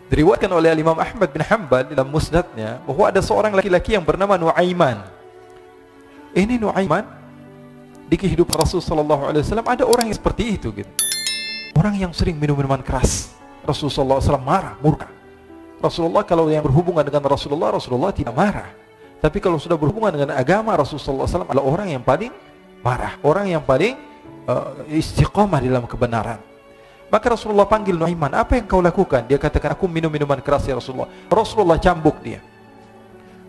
Diriwayatkan oleh Imam Ahmad bin Hanbal dalam musnadnya bahwa ada seorang laki-laki yang bernama Nuaiman. Ini Nuaiman di kehidupan Rasul sallallahu alaihi wasallam ada orang yang seperti itu gitu. Orang yang sering minum minuman keras. Rasul sallallahu alaihi wasallam marah, murka. Rasulullah kalau yang berhubungan dengan Rasulullah tidak marah. Tapi kalau sudah berhubungan dengan agama, Rasulullah SAW adalah orang yang paling marah, orang yang paling istiqamah dalam kebenaran. Maka Rasulullah panggil Nuaiman, apa yang kau lakukan? Dia katakan, aku minum minuman keras ya Rasulullah. Rasulullah cambuk dia.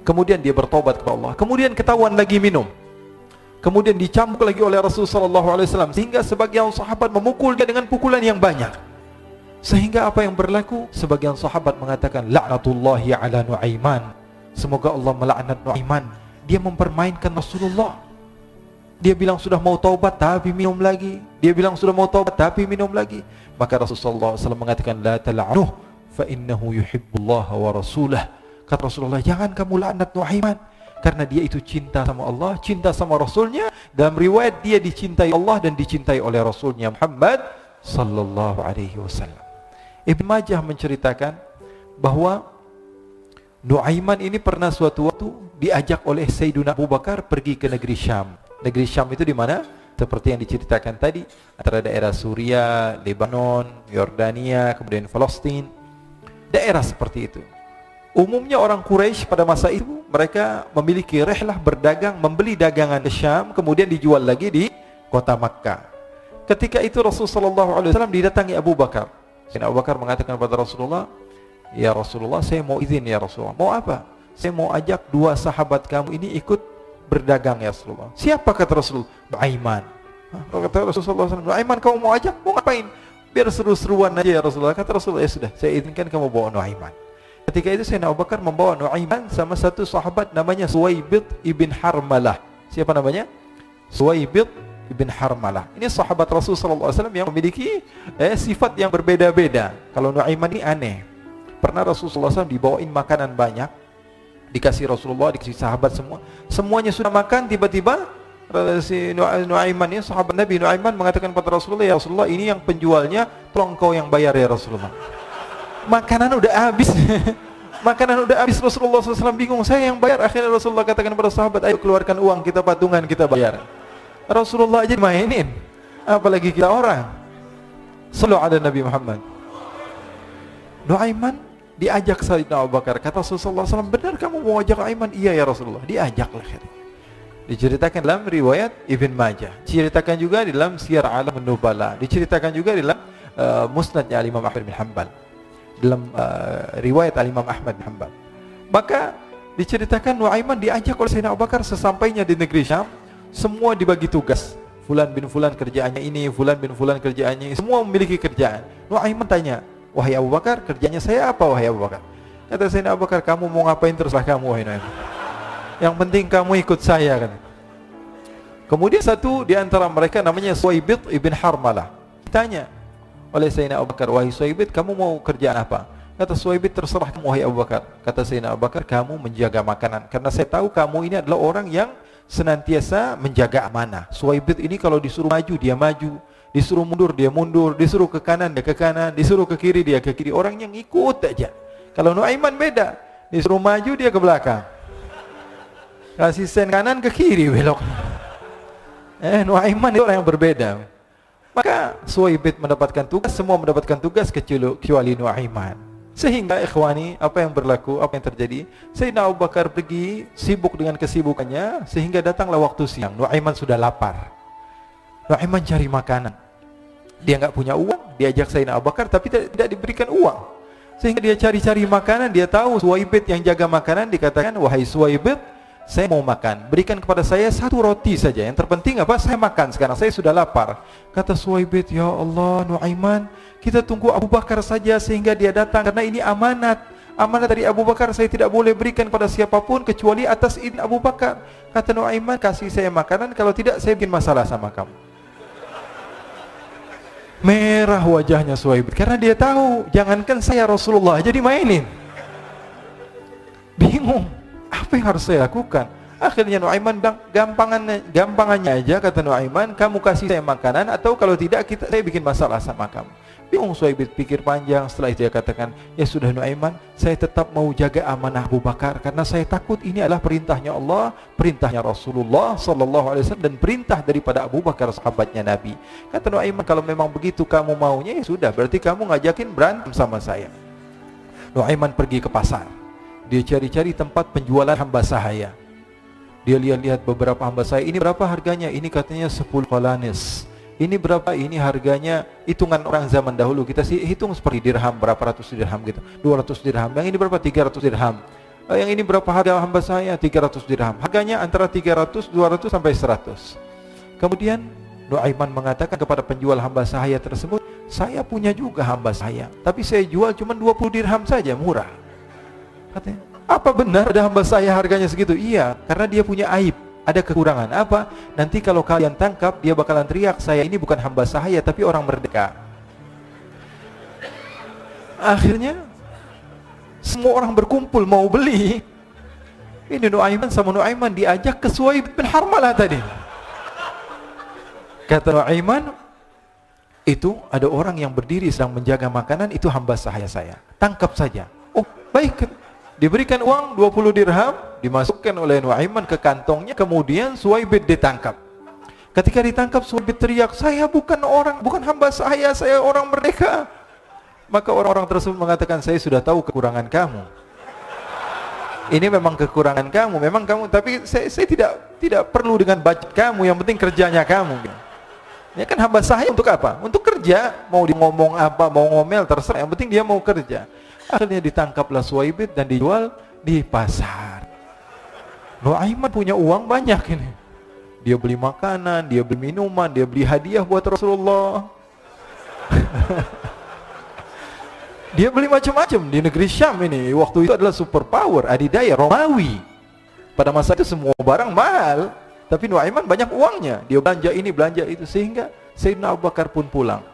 Kemudian dia bertobat kepada Allah. Kemudian ketahuan lagi minum. Kemudian dicambuk lagi oleh Rasulullah SAW, sehingga sebagian sahabat memukul dia dengan pukulan yang banyak. Sehingga apa yang berlaku? Sebagian sahabat mengatakan, la'natullahi ala Nuaiman. Semoga Allah melaknat Nuaiman. Dia mempermainkan Rasulullah. Dia bilang sudah mau taubat tapi minum lagi. Dia bilang sudah mau taubat tapi minum lagi. Maka Rasulullah SAW mengatakan, la tal'anuh fa innahu yuhibbullaha wa rasulah. Kata Rasulullah, jangan kamu laknat Nuaiman, karena dia itu cinta sama Allah, cinta sama Rasulnya. Dalam riwayat dia dicintai Allah dan dicintai oleh Rasulnya Muhammad sallallahu alaihi wasallam. Ibn Majah menceritakan bahwa Nuaiman ini pernah suatu waktu diajak oleh Sayyidina Abu Bakar pergi ke negeri Syam. Negeri Syam itu di mana? Seperti yang diceritakan tadi, antara daerah Suria, Lebanon, Yordania, kemudian Palestina. Daerah seperti itu. Umumnya orang Quraisy pada masa itu mereka memiliki rihlah berdagang, membeli dagangan ke Syam, kemudian dijual lagi di kota Makkah. Ketika itu Rasulullah SAW didatangi Abu Bakar. Sayyidina Abu Bakar mengatakan kepada Rasulullah, ya Rasulullah, saya mau izin ya Rasulullah. Mau apa? Saya mau ajak dua sahabat kamu ini ikut berdagang ya Rasulullah. Siapa kata Rasulullah? Nuaiman. Kata Rasulullah SAW, Nuaiman kamu mau ajak? Mau ngapain? Biar seru-seruan aja ya Rasulullah. Kata Rasulullah, ya sudah, saya izinkan kamu bawa Nuaiman. Ketika itu Sayyidina Abu Bakar membawa Nuaiman sama satu sahabat namanya Suwaibid ibn Harmalah. Siapa namanya? Suwaibid ibn Harmalah. Ini sahabat Rasulullah SAW yang memiliki sifat yang berbeda-beda. Kalau Nuaiman ini aneh. Pernah Rasulullah SAW dibawain makanan banyak, dikasih Rasulullah, dikasih sahabat semua. Semuanya sudah makan, tiba-tiba si Nuaiman ini, sahabat Nabi Nuaiman mengatakan kepada Rasulullah, ya Rasulullah, ini yang penjualnya, tolong kau yang bayar ya Rasulullah. Makanan udah habis. Makanan udah habis. Rasulullah SAW bingung, saya yang bayar. Akhirnya Rasulullah katakan kepada sahabat, ayo keluarkan uang, kita patungan, kita bayar. Rasulullah aja dimainin, apalagi kita orang. Sallu ala Nabi Muhammad. Nuaiman diajak Sayyidina Abu Bakar. Kata Rasulullah SAW, benar kamu mau ajak Nuaiman? Iya ya Rasulullah. Diajaklah. Diceritakan dalam riwayat Ibn Majah, diceritakan juga di dalam Siyar A'lam An-Nubala, diceritakan juga di dalam musnadnya Imam Ahmad bin Hanbal, dalam riwayat Imam Ahmad bin Hanbal. Maka diceritakan Nuaiman diajak oleh Sayyidina Abu Bakar. Sesampainya di negeri Syam, semua dibagi tugas. Fulan bin Fulan kerjaannya ini, Fulan bin Fulan kerjaannya ini, semua memiliki kerjaan. Nuaiman tanya, wahai Abu Bakar, kerjanya saya apa wahai Abu Bakar? Kata Sayyidina Abu Bakar, kamu mau ngapain terserah kamu wahai Nuaiman. Yang penting kamu ikut saya kan. Kemudian satu di antara mereka namanya Suwaibid ibn Harmalah. Ditanya oleh Sayyidina Abu Bakar, wahai Suwaibid, kamu mau kerjaan apa? Kata Suwaibid, terserah kamu wahai Abu Bakar. Kata Sayyidina Abu Bakar, kamu menjaga makanan, karena saya tahu kamu ini adalah orang yang senantiasa menjaga amanah. Suwaibid ini kalau disuruh maju dia maju, disuruh mundur dia mundur, disuruh ke kanan dia ke kanan, disuruh ke kiri dia ke kiri. Orang yang ikut aja. Kalau Nuaiman beda, disuruh maju dia ke belakang, kasih sen kanan ke kiri belok. Nuaiman itu orang yang berbeda. Maka Suwaibid mendapatkan tugas, semua mendapatkan tugas kecuali Nuaiman. Sehingga ikhwani, apa yang berlaku, apa yang terjadi? Sayyidina Abu Bakar pergi sibuk dengan kesibukannya, sehingga datanglah waktu siang. Nuaiman sudah lapar. Nuaiman cari makanan. Dia nggak punya uang, diajak Sayyidina Abu Bakar tapi tidak diberikan uang. Sehingga dia cari-cari makanan, dia tahu Suwaibid yang jaga makanan, dikatakan, wahai Suwaibid, saya mau makan, berikan kepada saya satu roti saja. Yang terpenting apa? Saya makan sekarang, saya sudah lapar. Kata Suwaibid, ya Allah Nuaiman, kita tunggu Abu Bakar saja sehingga dia datang, karena ini amanat. Amanat dari Abu Bakar, saya tidak boleh berikan pada siapapun kecuali atas izin Abu Bakar. Kata Nuaiman, kasih saya makanan, kalau tidak saya bikin masalah sama kamu. Merah wajahnya Suwaibid, karena dia tahu, jangankan saya Rasulullah jadi mainin. Bingung, apa yang harus saya lakukan? Akhirnya Nuaiman bilang, gampangannya aja, kata Nuaiman, kamu kasih saya makanan, atau kalau tidak saya bikin masalah sama kamu. Bingung Suhaibit, pikir panjang. Setelah itu dia katakan, ya sudah Nuaiman, saya tetap mau jaga amanah Abu Bakar karena saya takut ini adalah perintahnya Allah, perintahnya Rasulullah sallallahu alaihi wasallam, dan perintah daripada Abu Bakar sahabatnya Nabi. Kata Nuaiman, kalau memang begitu kamu maunya, ya sudah, berarti kamu ngajakin berantem sama saya. Nuaiman pergi ke pasar. Dia cari-cari tempat penjualan hamba sahaya. Dia lihat-lihat beberapa hamba sahaya. Ini berapa harganya? Ini katanya 10 qalanis. Ini berapa? Ini harganya, hitungan orang zaman dahulu kita sih hitung seperti dirham, berapa ratus dirham gitu, 200 dirham. Yang ini berapa? 300 dirham. Yang ini berapa harga hamba saya? 300 dirham. Harganya antara 300, 200 sampai 100. Kemudian Nuaiman mengatakan kepada penjual hamba sahaya tersebut, saya punya juga hamba saya, tapi saya jual cuma 20 dirham saja, murah. Katanya, apa benar ada hamba saya harganya segitu? Iya, karena dia punya aib. Ada kekurangan apa? Nanti kalau kalian tangkap, dia bakalan teriak, saya ini bukan hamba sahaya tapi orang merdeka. Akhirnya semua orang berkumpul mau beli. Ini Nuaiman sama Nuaiman diajak ke Suhaib bin Harmalah tadi. Kata Nuaiman, itu ada orang yang berdiri sedang menjaga makanan, itu hamba sahaya saya, tangkap saja. Oh baik. Diberikan uang 20 dirham, dimasukkan oleh Nuaiman ke kantongnya, kemudian Suhaibit ditangkap. Ketika ditangkap, Suhaibit teriak, saya bukan hamba saya orang merdeka. Maka orang-orang tersebut mengatakan, saya sudah tahu kekurangan kamu. Ini memang kekurangan kamu, memang kamu, tapi saya tidak perlu dengan budget kamu, yang penting kerjanya kamu. Ya kan hamba sahaya untuk apa? Untuk kerja, mau dia ngomong apa, mau ngomel terserah, yang penting dia mau kerja. Akhirnya ditangkaplah Suhaibit dan dijual di pasar. Nuaiman punya uang banyak ini. Dia beli makanan, dia beli minuman, dia beli hadiah buat Rasulullah. Dia beli macam-macam di negeri Syam ini. Waktu itu adalah superpower, adidaya Romawi. Pada masa itu semua barang mahal, tapi Nuaiman banyak uangnya. Dia belanja ini, belanja itu, sehingga Sayyidina Abu Bakar pun pulang.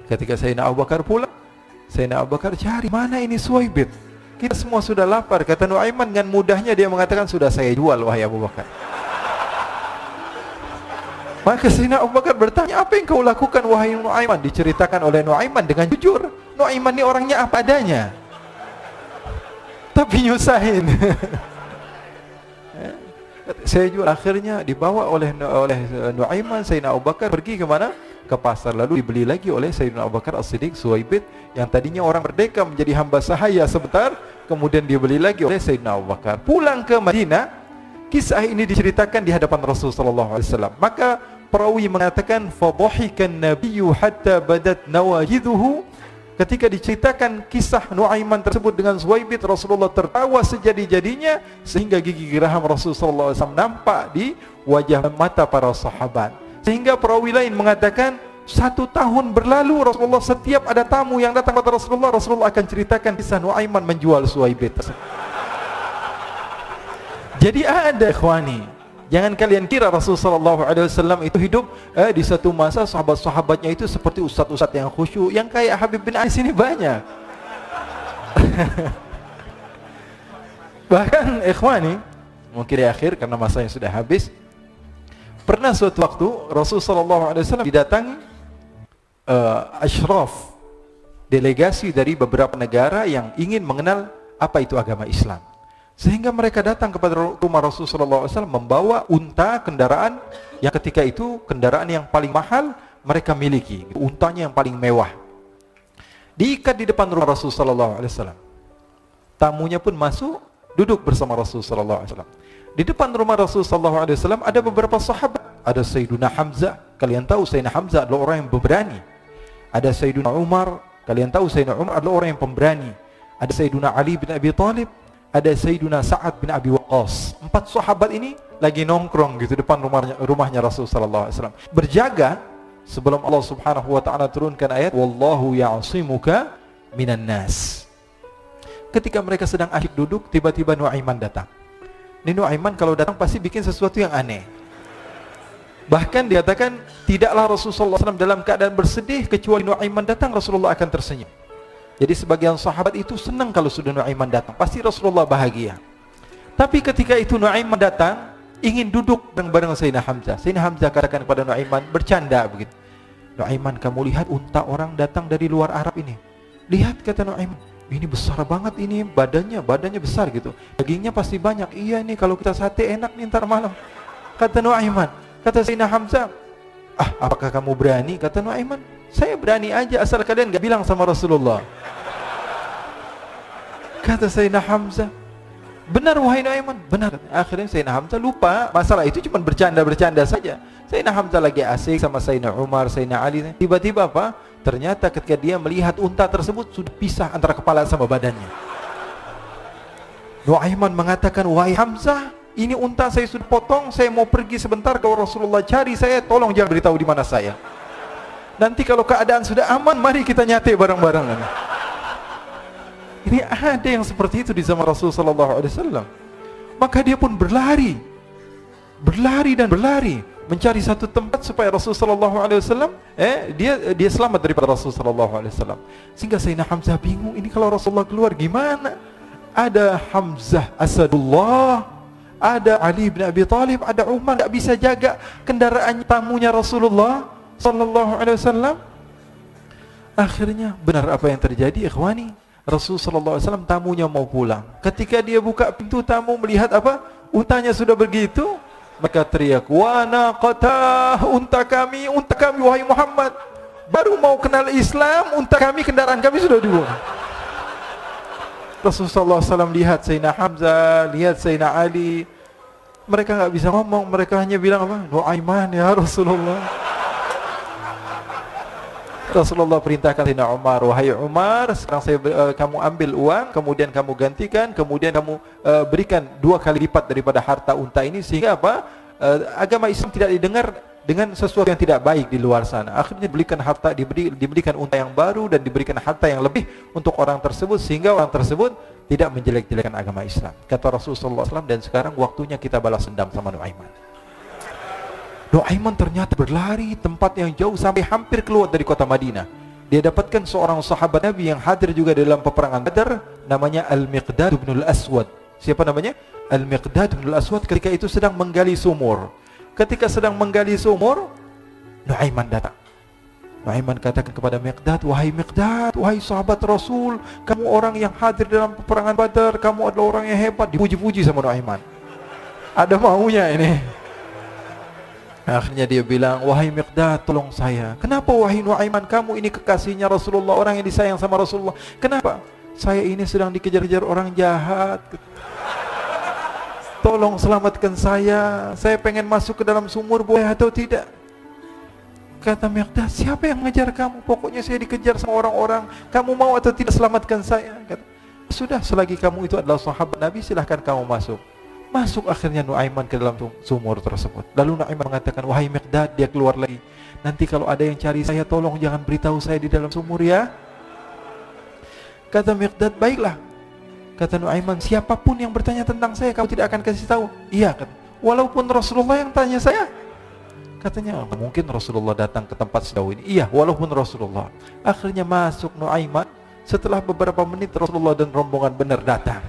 Ketika Sayyidina Abu Bakar pulang, Sayyidina Abu Bakar cari, mana ini Suhaibit? Kita semua sudah lapar. Kata Nuaiman dengan mudahnya dia mengatakan, sudah saya jual wahai Abu Bakar. Maka Sayyidina Abu Bakar bertanya, apa yang kau lakukan wahai Nuaiman? Diceritakan oleh Nuaiman dengan jujur. Nuaiman ini orangnya apa adanya, tapi nyusahin. Saya jual. Akhirnya dibawa oleh Nuaiman, Sayyidina Abu Bakar pergi ke mana? Ke pasar, lalu dibeli lagi oleh Sayyidina Abu Bakar As-Siddiq. Suhaibit yang tadinya orang merdeka menjadi hamba sahaya sebentar, kemudian dibeli lagi oleh Sayyidina Abu Bakar. Pulang ke Madinah, kisah ini diceritakan di hadapan Rasul sallallahu alaihi wasallam. Maka perawi mengatakan, fadhahikan nabiyyu hatta badat nawajiduhu. Ketika diceritakan kisah Nuaiman tersebut dengan Suhaibit, Rasulullah tertawa sejadi-jadinya sehingga gigi geraham Rasul sallallahu alaihi wasallam nampak di wajah mata para sahabat. Sehingga perawi lain mengatakan, 1 tahun berlalu Rasulullah, setiap ada tamu yang datang kepada Rasulullah, Rasulullah akan ceritakan kisah Nuaiman menjual Suhaibit. Jadi ada ikhwani, jangan kalian kira Rasulullah SAW itu hidup di satu masa sahabat-sahabatnya itu seperti ustaz-ustaz yang khusyuk, yang kayak Habib bin Ais ini banyak. Bahkan ikhwani, mungkin di akhir karena masanya sudah habis, pernah suatu waktu Rasulullah SAW didatangi asyraf, delegasi dari beberapa negara yang ingin mengenal apa itu agama Islam. Sehingga mereka datang kepada rumah Rasulullah SAW membawa unta, kendaraan yang ketika itu kendaraan yang paling mahal mereka miliki, untanya yang paling mewah. Diikat di depan rumah Rasulullah SAW. Tamunya pun masuk, duduk bersama Rasulullah SAW. Di depan rumah Rasulullah SAW ada beberapa sahabat. Ada Sayyiduna Hamzah, kalian tahu Sayyidina Hamzah adalah orang yang pemberani. Ada Sayyiduna Umar, kalian tahu Sayyidina Umar adalah orang yang pemberani. Ada Sayyiduna Ali bin Abi Thalib, ada Sayyiduna Sa'ad bin Abi Waqqas. 4 sahabat ini lagi nongkrong gitu depan rumahnya Rasulullah SAW, berjaga sebelum Allah Subhanahu wa taala turunkan ayat wallahu ya'simuka minan nas. Ketika mereka sedang asyik duduk, tiba-tiba Nuaiman datang. Ini Nuaiman kalau datang pasti bikin sesuatu yang aneh. Bahkan dikatakan tidaklah Rasulullah SAW dalam keadaan bersedih, kecuali Nuaiman datang Rasulullah akan tersenyum. Jadi sebagian sahabat itu senang kalau sudah Nuaiman datang, pasti Rasulullah bahagia. Tapi ketika itu Nuaiman datang, ingin duduk bareng-bareng Sayyidina Hamzah. Sayyidina Hamzah katakan kepada Nuaiman, bercanda begitu. Nuaiman, kamu lihat unta orang datang dari luar Arab ini. Lihat, kata Nuaiman, ini besar banget ini, badannya besar gitu. Dagingnya pasti banyak. Iya, ini kalau kita sate enak nih ntar malam. Kata Nuaiman. Kata Sayyidina Hamzah, apakah kamu berani? Kata Nuaiman, saya berani aja asal kalian gak bilang sama Rasulullah. Kata Sayyidina Hamzah, benar wahai Nuaiman, benar. Akhirnya Sayyidina Hamzah lupa masalah itu, cuma bercanda-bercanda saja. Sayyidina Hamzah lagi asik sama Sayyidina Umar, Sayyidina Ali. Tiba-tiba apa? Ternyata ketika dia melihat unta tersebut sudah pisah antara kepala sama badannya. Nuaiman mengatakan, wahai Hamzah, ini unta saya sudah potong, saya mau pergi sebentar, kalau Rasulullah cari saya, tolong jangan beritahu di mana saya. Nanti kalau keadaan sudah aman, mari kita nyate bareng-bareng. Ini ada yang seperti itu di zaman Rasulullah SAW. Maka dia pun berlari dan berlari mencari satu tempat supaya Rasulullah SAW dia selamat daripada Rasulullah SAW. Sehingga Sayyidina Hamzah bingung, ini kalau Rasulullah keluar gimana? Ada Hamzah Asadullah, ada Ali bin Abi Thalib, ada Umar, gak bisa jaga kendaraan tamunya Rasulullah SAW. Akhirnya benar apa yang terjadi, ikhwani. Rasulullah SAW tamunya mau pulang. Ketika dia buka pintu tamu melihat apa? Untanya sudah begitu, maka teriak, wa naqatah, unta kami wahai Muhammad. Baru mau kenal Islam, unta kami, kendaraan kami sudah dibuang. Rasulullah SAW lihat Sayyidina Hamzah, lihat Sayyidina Ali. Mereka gak bisa ngomong, mereka hanya bilang apa? Nuaiman ya Rasulullah. Rasulullah perintahkan Sayyidina Umar, wahai Umar, sekarang kamu ambil uang, kemudian kamu gantikan, kemudian kamu berikan 2 kali lipat daripada harta unta ini, sehingga apa? Agama Islam tidak didengar dengan sesuatu yang tidak baik di luar sana. Akhirnya diberikan harta, diberikan unta yang baru dan diberikan harta yang lebih untuk orang tersebut, sehingga orang tersebut tidak menjelek-jelekan agama Islam. Kata Rasulullah SAW, dan sekarang waktunya kita balas dendam sama Nuaiman. Nuaiman ternyata berlari tempat yang jauh sampai hampir keluar dari kota Madinah. Dia dapatkan seorang sahabat Nabi yang hadir juga dalam peperangan Badar, namanya Al-Miqdad bin Al-Aswad. Siapa namanya? Al-Miqdad bin Al-Aswad ketika itu sedang menggali sumur. Ketika sedang menggali sumur, Nuaiman datang. Nuaiman katakan kepada Miqdad, wahai Miqdad, wahai sahabat Rasul, kamu orang yang hadir dalam peperangan Badar, kamu adalah orang yang hebat. Dipuji-puji sama Nuaiman. Ada maunya ini. Akhirnya dia bilang, wahai Miqdad, tolong saya. Kenapa wahai Nuaiman, kamu ini kekasihnya Rasulullah, orang yang disayang sama Rasulullah. Kenapa? Saya ini sedang dikejar-kejar orang jahat. Tolong selamatkan saya. Saya pengen masuk ke dalam sumur, boleh atau tidak? Kata Miqdad, siapa yang mengejar kamu? Pokoknya saya dikejar sama orang-orang. Kamu mau atau tidak selamatkan saya? Kata, sudah, selagi kamu itu adalah sahabat Nabi, silahkan kamu masuk. Masuk akhirnya Nuaiman ke dalam sumur tersebut. Lalu Nuaiman mengatakan, wahai Miqdad, dia keluar lagi. Nanti kalau ada yang cari saya, tolong jangan beritahu saya di dalam sumur ya. Kata Miqdad, baiklah. Kata Nuaiman, siapapun yang bertanya tentang saya, kamu tidak akan kasih tahu. Iya, kata, walaupun Rasulullah yang tanya saya. Katanya, mungkin Rasulullah datang ke tempat sejauh ini. Iya, walaupun Rasulullah. Akhirnya masuk Nuaiman. Setelah beberapa menit, Rasulullah dan rombongan benar datang.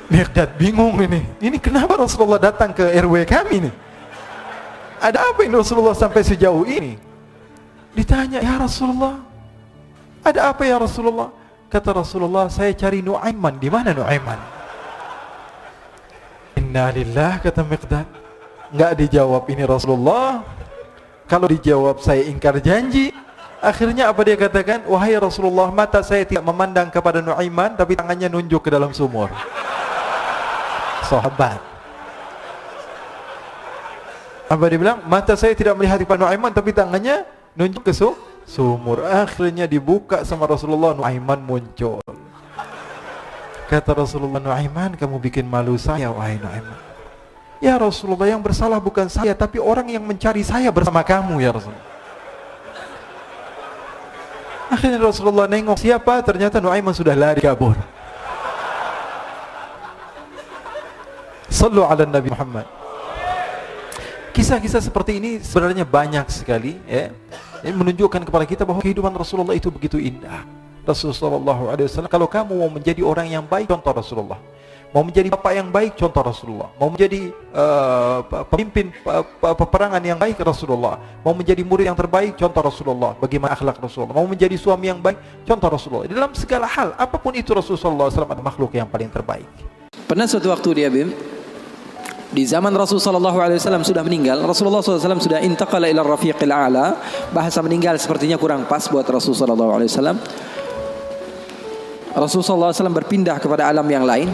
Miqdad bingung ini. Ini kenapa Rasulullah datang ke RW kami nih? Ada apa ini Rasulullah sampai sejauh ini? Ditanya, ya Rasulullah, ada apa ya Rasulullah? Kata Rasulullah, saya cari Nuaiman. Di mana Nuaiman? Innalillah, kata Miqdad. Enggak dijawab ini Rasulullah. Kalau dijawab saya ingkar janji. Akhirnya apa dia katakan? Wahai Rasulullah, mata saya tidak memandang kepada Nuaiman, tapi tangannya nunjuk ke dalam sumur. Sahabat. Apa dia bilang? Mata saya tidak melihat kepada Nuaiman, tapi tangannya nunjuk ke sumur. Akhirnya dibuka sama Rasulullah, Nuaiman muncul. Kata Rasulullah, Nuaiman, kamu bikin malu saya, wahai Nuaiman. Ya Rasulullah, yang bersalah bukan saya, tapi orang yang mencari saya bersama kamu ya Rasulullah. Akhirnya Rasulullah nengok, siapa? Ternyata Nuaiman sudah lari kabur. Sallu ala Nabi Muhammad. Kisah-kisah seperti ini sebenarnya banyak sekali ya. Ini menunjukkan kepada kita bahwa kehidupan Rasulullah itu begitu indah. Rasulullah SAW, kalau kamu mau menjadi orang yang baik, contoh Rasulullah. Mau menjadi bapak yang baik, contoh Rasulullah. Mau menjadi pemimpin peperangan yang baik, Rasulullah. Mau menjadi murid yang terbaik, contoh Rasulullah. Bagaimana akhlak Rasulullah. Mau menjadi suami yang baik, contoh Rasulullah. Dalam segala hal, apapun itu Rasulullah SAW adalah makhluk yang paling terbaik. Pernah suatu waktu dia di zaman Rasulullah SAW sudah meninggal, Rasulullah SAW sudah intaqala ila rafiqil a'la. Bahasa meninggal sepertinya kurang pas buat Rasulullah SAW. Rasulullah SAW berpindah kepada alam yang lain.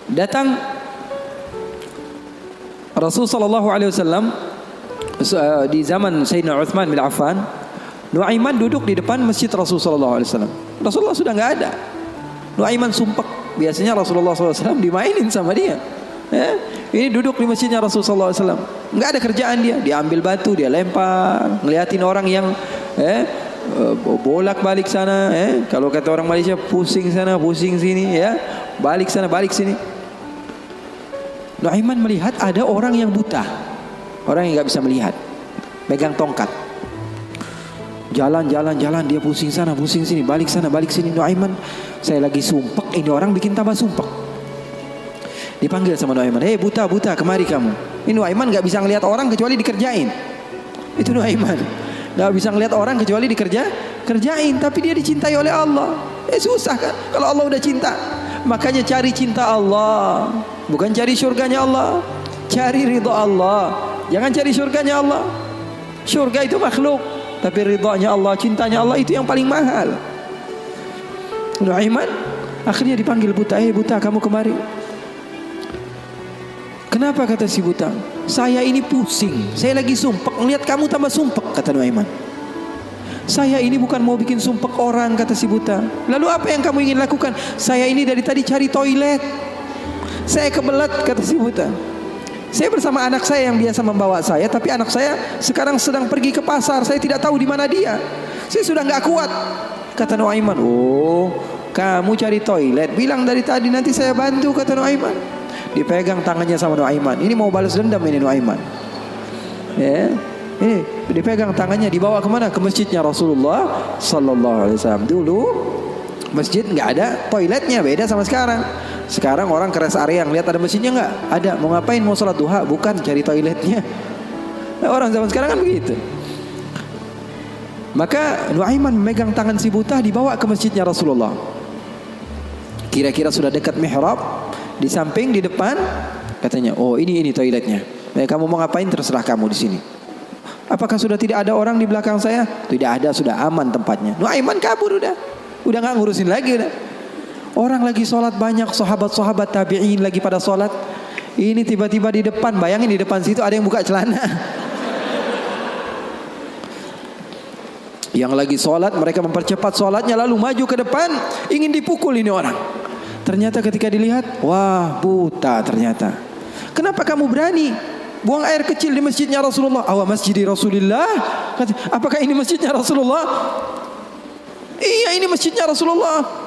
Datang Rasulullah SAW di zaman Sayyidina Uthman bin Affan. Nuaiman duduk di depan masjid Rasulullah SAW. Rasulullah sudah nggak ada. Nuaiman sumpek. Biasanya Rasulullah SAW dimainin sama dia. Ini duduk di masjidnya Rasulullah SAW. Nggak ada kerjaan dia. Dia ambil batu, dia lempar, ngeliatin orang yang bolak balik sana. Kalau kata orang Malaysia, pusing sana, pusing sini, balik sana, balik sini. Nuaiman melihat ada orang yang buta, orang yang nggak bisa melihat, megang tongkat. Jalan, dia pusing sana, pusing sini, balik sana, balik sini. Nuaiman, saya lagi sumpek, ini orang bikin tambah sumpek. Dipanggil sama Nuaiman, hei buta, kemari kamu. Ini Nuaiman gak bisa ngelihat orang kecuali dikerjain. Itu Nuaiman, gak bisa ngelihat orang kecuali kerjain. Tapi dia dicintai oleh Allah. Susah kan, kalau Allah udah cinta. Makanya cari cinta Allah, bukan cari surganya Allah. Cari ridha Allah, jangan cari surganya Allah. Surga itu makhluk, tapi ridhanya Allah, cintanya Allah itu yang paling mahal. Nuaiman akhirnya dipanggil buta, buta kamu kemari. Kenapa, kata si buta? Saya ini pusing, saya lagi sumpek, ngelihat kamu tambah sumpek, kata Nuaiman. Saya ini bukan mau bikin sumpek orang, kata si buta. Lalu apa yang kamu ingin lakukan? Saya ini dari tadi cari toilet, saya kebelet, kata si buta. Saya bersama anak saya yang biasa membawa saya, tapi anak saya sekarang sedang pergi ke pasar. Saya tidak tahu di mana dia. Saya sudah nggak kuat, kata Nuaiman. Oh, kamu cari toilet, bilang dari tadi, nanti saya bantu, kata Nuaiman. Dipegang tangannya sama Nuaiman. Ini mau balas dendam ini Nuaiman. Ini dipegang tangannya, dibawa kemana? Ke masjidnya Rasulullah Sallallahu Alaihi Wasallam. Dulu masjid nggak ada toiletnya, beda sama sekarang. Sekarang orang ke rest area, ngeliat ada masjidnya nggak? Ada. Mau ngapain? Mau sholat duha? Bukan, cari toiletnya. Nah, orang zaman sekarang kan begitu. Maka Nuaiman memegang tangan si buta, dibawa ke masjidnya Rasulullah. Kira-kira sudah dekat mihrab, di samping, di depan, katanya, oh ini toiletnya. Kamu mau ngapain? Terserah kamu di sini. Apakah sudah tidak ada orang di belakang saya? Tidak ada, sudah aman tempatnya. Nuaiman kabur udah nggak ngurusin lagi udah. Orang lagi sholat banyak, sahabat-sahabat tabi'in lagi pada sholat. Ini tiba-tiba di depan, bayangin di depan situ ada yang buka celana. Yang lagi sholat, mereka mempercepat sholatnya, lalu maju ke depan, ingin dipukul ini orang. Ternyata ketika dilihat, wah buta ternyata. Kenapa kamu berani buang air kecil di masjidnya Rasulullah? Awa masjidi Rasulullah. Apakah ini masjidnya Rasulullah? Iya, ini masjidnya Rasulullah.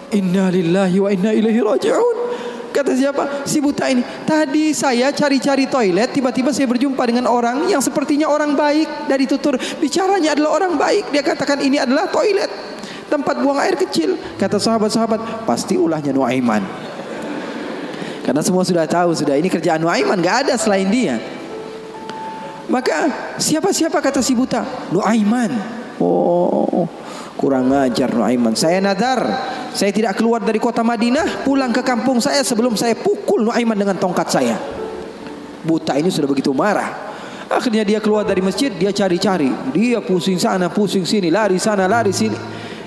Inna lillahi wa inna ilaihi raji'un. Kata siapa? Si buta ini. Tadi saya cari-cari toilet, tiba-tiba saya berjumpa dengan orang yang sepertinya orang baik. Dari tutur bicaranya adalah orang baik. Dia katakan ini adalah toilet, tempat buang air kecil. Kata sahabat-sahabat, pasti ulahnya Nuaiman. Karena semua sudah tahu, sudah ini kerjaan Nuaiman, gak ada selain dia. Maka siapa-siapa, kata si buta? Nuaiman. Oh, kurang ajar Nuaiman. Saya nadar, saya tidak keluar dari kota Madinah, pulang ke kampung saya sebelum saya pukul Nuaiman dengan tongkat saya. Buta ini sudah begitu marah. Akhirnya dia keluar dari masjid, dia cari-cari. Dia pusing sana, pusing sini, lari sana, lari sini.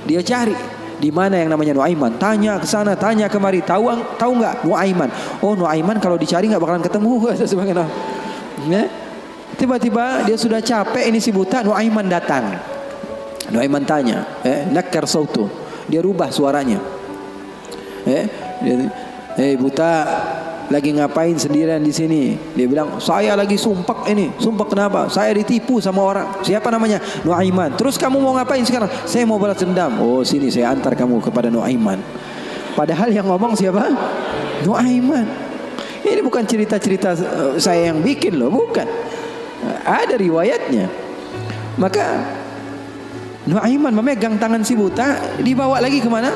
Dia cari di mana yang namanya Nuaiman. Tanya ke sana, tanya kemari. Tahu nggak Nuaiman? Oh, Nuaiman kalau dicari nggak bakalan ketemu. Tiba-tiba dia sudah capek, ini si buta. Nuaiman datang. Nuaiman tanya, nakar sautu. Dia rubah suaranya. Buta, lagi ngapain sendirian di sini? Dia bilang, saya lagi sumpek ini. Sumpek kenapa? Saya ditipu sama orang. Siapa namanya? Nuaiman. Terus kamu mau ngapain sekarang? Saya mau balas dendam. Oh, sini saya antar kamu kepada Nuaiman. Padahal yang ngomong siapa? Nuaiman. Ini bukan cerita-cerita saya yang bikin loh, bukan. Ada riwayatnya. Maka Nuaiman memegang tangan si buta, dibawa lagi kemana?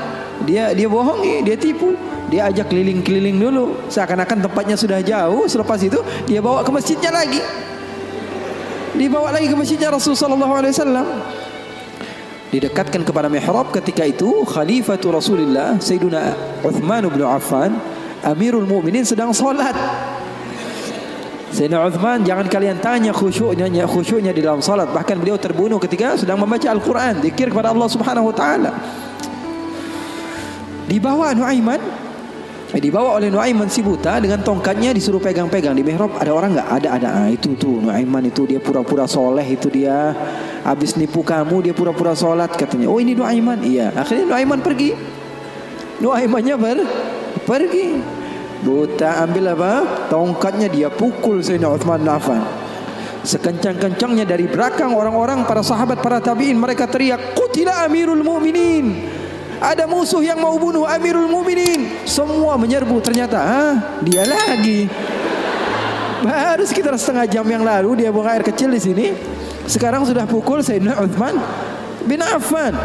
Dia bohongi, dia tipu. Dia ajak keliling-keliling dulu, seakan-akan tempatnya sudah jauh. Selepas itu dia bawa ke masjidnya lagi. Dibawa lagi ke masjidnya Rasulullah SAW. Didekatkan kepada mihrab. Ketika itu Khalifatul Rasulullah Sayyiduna Uthman bin Affan, Amirul Mukminin, sedang salat. Sayyidina Uthman, jangan kalian tanya khusyuknya di dalam salat. Bahkan beliau terbunuh ketika sedang membaca Al-Quran, zikir kepada Allah Subhanahu wa taala. Dibawa oleh Nuaiman si buta dengan tongkatnya, disuruh pegang-pegang di mihrab. Ada orang enggak? Ada. Itu tuh Nuaiman itu, dia pura-pura soleh, itu dia habis nipu kamu, dia pura-pura salat katanya. Oh, ini Nuaiman. Iya. Akhirnya Nuaiman pergi. Nuaimannya pergi. Buta ambil apa? Tongkatnya, dia pukul Sayyidina Uthman bin Affan. Sekencang-kencangnya dari belakang orang-orang, para sahabat, para tabi'in, mereka teriak, "Qutila Amirul Mukminin." Ada musuh yang mau bunuh Amirul Mukminin. Semua menyerbu. Ternyata dia lagi. Baru sekitar setengah jam yang lalu dia buang air kecil di sini. Sekarang sudah pukul Sayyidina Uthman bin Affan.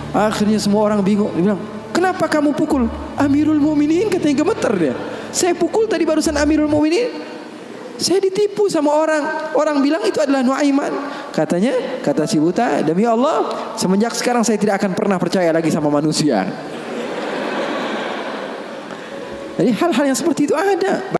Akhirnya semua orang bingung. Dia bilang, "Kenapa kamu pukul Amirul Mukminin?" Katanya gemeter dia. "Saya pukul tadi barusan Amirul Mukminin. Saya ditipu sama orang. Orang bilang itu adalah Nuaiman." Kata si buta, "Demi Allah, semenjak sekarang saya tidak akan pernah percaya lagi sama manusia." Jadi hal-hal yang seperti itu ada.